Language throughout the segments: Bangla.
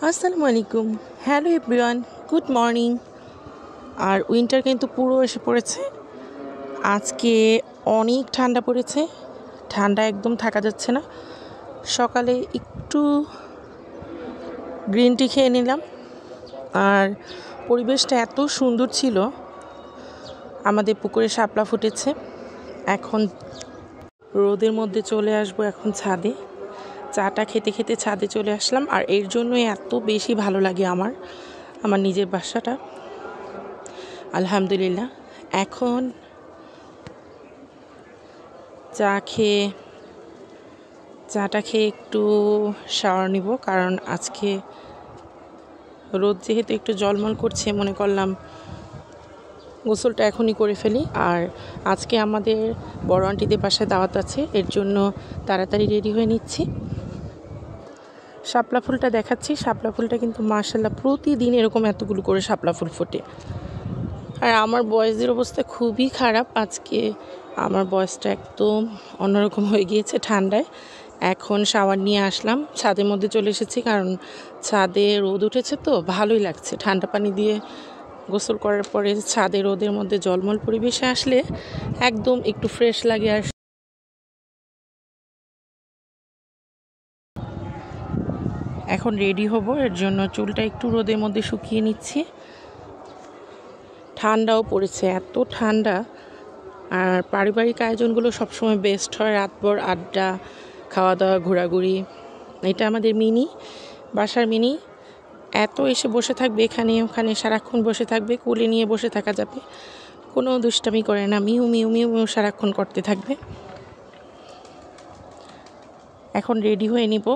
আসসালামু আলাইকুম, হ্যালো এভরিওয়ান, গুড মর্নিং। আর উইন্টার কিন্তু পুরো এসে পড়েছে। আজকে অনেক ঠান্ডা পড়েছে, ঠান্ডা একদম থাকা যাচ্ছে না। সকালে একটু গ্রিন টি খেয়ে নিলাম, আর পরিবেশটা এত সুন্দর ছিল। আমাদের পুকুরে শাপলা ফুটেছে। এখন রোদের মধ্যে চলে আসবো এখন ছাদে। চাটা খেতে খেতে ছাদে চলে আসলাম, আর এর জন্যই এত বেশি ভালো লাগে আমার নিজের বাসাটা। আলহামদুলিল্লাহ। এখন চাটা খেয়ে একটু শাওয়ার নিব, কারণ আজকে রোদ যেহেতু একটু জলমল করছে, মনে করলাম গোসলটা এখনই করে ফেলি। আর আজকে আমাদের বড় আন্টিদের বাসায় দাওয়াত আছে, এর জন্য তাড়াতাড়ি রেডি হয়ে নিচ্ছি। শাপলা ফুলটা দেখাচ্ছি। শাপলা ফুলটা কিন্তু মাশাআল্লাহ প্রতিদিন এরকম এতগুলো করে শাপলা ফুল ফোটে। আর আমার বয়েসের অবস্থা খুবই খারাপ। আজকে আমার বয়েসটা একদম অন্যরকম হয়ে গিয়েছে ঠান্ডায়। এখন শাওয়ার নিয়ে আসলাম, ছাদের মধ্যে চলে এসেছি, কারণ ছাদে রোদ উঠেছে তো ভালোই লাগছে। ঠান্ডা পানি দিয়ে গোসল করার পরে ছাদে রোদের মধ্যে জলমল পরিবেশে আসলে একদম একটু ফ্রেশ লাগে। আর এখন রেডি হব, এর জন্য চুলটা একটু রোদের মধ্যে শুকিয়ে নিচ্ছি। ঠান্ডাও পড়েছে, এত ঠান্ডা। আর পারিবারিক আয়োজনগুলো সবসময় বেস্ট হয়, রাতভর আড্ডা, খাওয়া দাওয়া, ঘোরাঘুরি। এটা আমাদের বাসার মিনি। এত এসে বসে থাকবে এখানে ওখানে, সারাক্ষণ বসে থাকবে, কোলে নিয়ে বসে থাকা যাবে, কোনো দুষ্টামি করে না, মিউ মিউ মিউ মিউ সারাক্ষণ করতে থাকবে। এখন রেডি হয়ে নিব,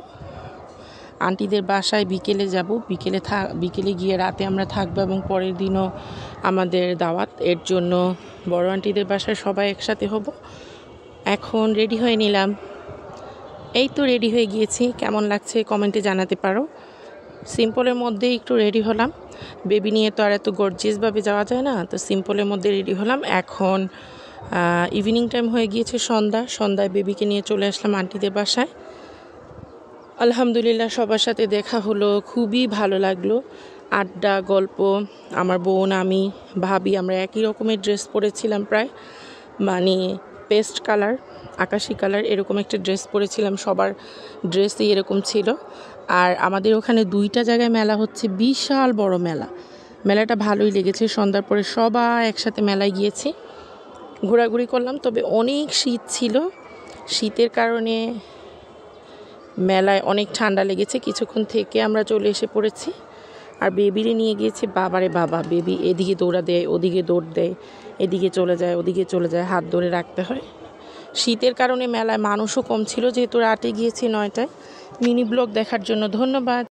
আন্টিদের বাসায় বিকেলে যাব। বিকেলে গিয়ে রাতে আমরা থাকবো, এবং পরের দিনও আমাদের দাওয়াত। এর জন্য বড় আন্টিদের বাসায় সবাই একসাথে হব। এখন রেডি হয়ে নিলাম। এই তো রেডি হয়ে গিয়েছি। কেমন লাগছে কমেন্টে জানাতে পারো। সিম্পলের মধ্যে একটু রেডি হলাম, বেবি নিয়ে তো আর এত গর্জিয়াসভাবে যাওয়া যায় না, তো সিম্পলের মধ্যে রেডি হলাম। এখন ইভিনিং টাইম হয়ে গিয়েছে, সন্ধ্যায় বেবিকে নিয়ে চলে আসলাম আন্টিদের বাসায়। আলহামদুলিল্লাহ, সবার সাথে দেখা হলো, খুবই ভালো লাগলো। আড্ডা, গল্প। আমার বোন, আমি, ভাবি আমরা একই রকমের ড্রেস পরেছিলাম, প্রায় মানে পেস্ট কালার, আকাশি কালার এরকম একটা ড্রেস পরেছিলাম। সবার ড্রেসই এরকম ছিল। আর আমাদের ওখানে 2টা জায়গায় মেলা হচ্ছে, বিশাল বড় মেলাটা ভালোই লেগেছে। সন্ধ্যার পরে সবাই একসাথে মেলায় গিয়েছি, ঘোরাঘুরি করলাম। তবে অনেক শীত ছিল, শীতের কারণে মেলায় অনেক ঠান্ডা লেগেছে। কিছুক্ষণ থেকে আমরা চলে এসে পড়েছি। আর বেবিরে নিয়ে গিয়েছি, বাবারে বাবা, বেবি এদিকে দৌড়া দেয়, ওদিকে দৌড় দেয়, এদিকে চলে যায়, ওদিকে চলে যায়, হাত ধরে রাখতে হয়। শীতের কারণে মেলায় মানুষও কম ছিল, যেহেতু রাতে গিয়েছি 9টায়। মিনি ব্লগ দেখার জন্য ধন্যবাদ।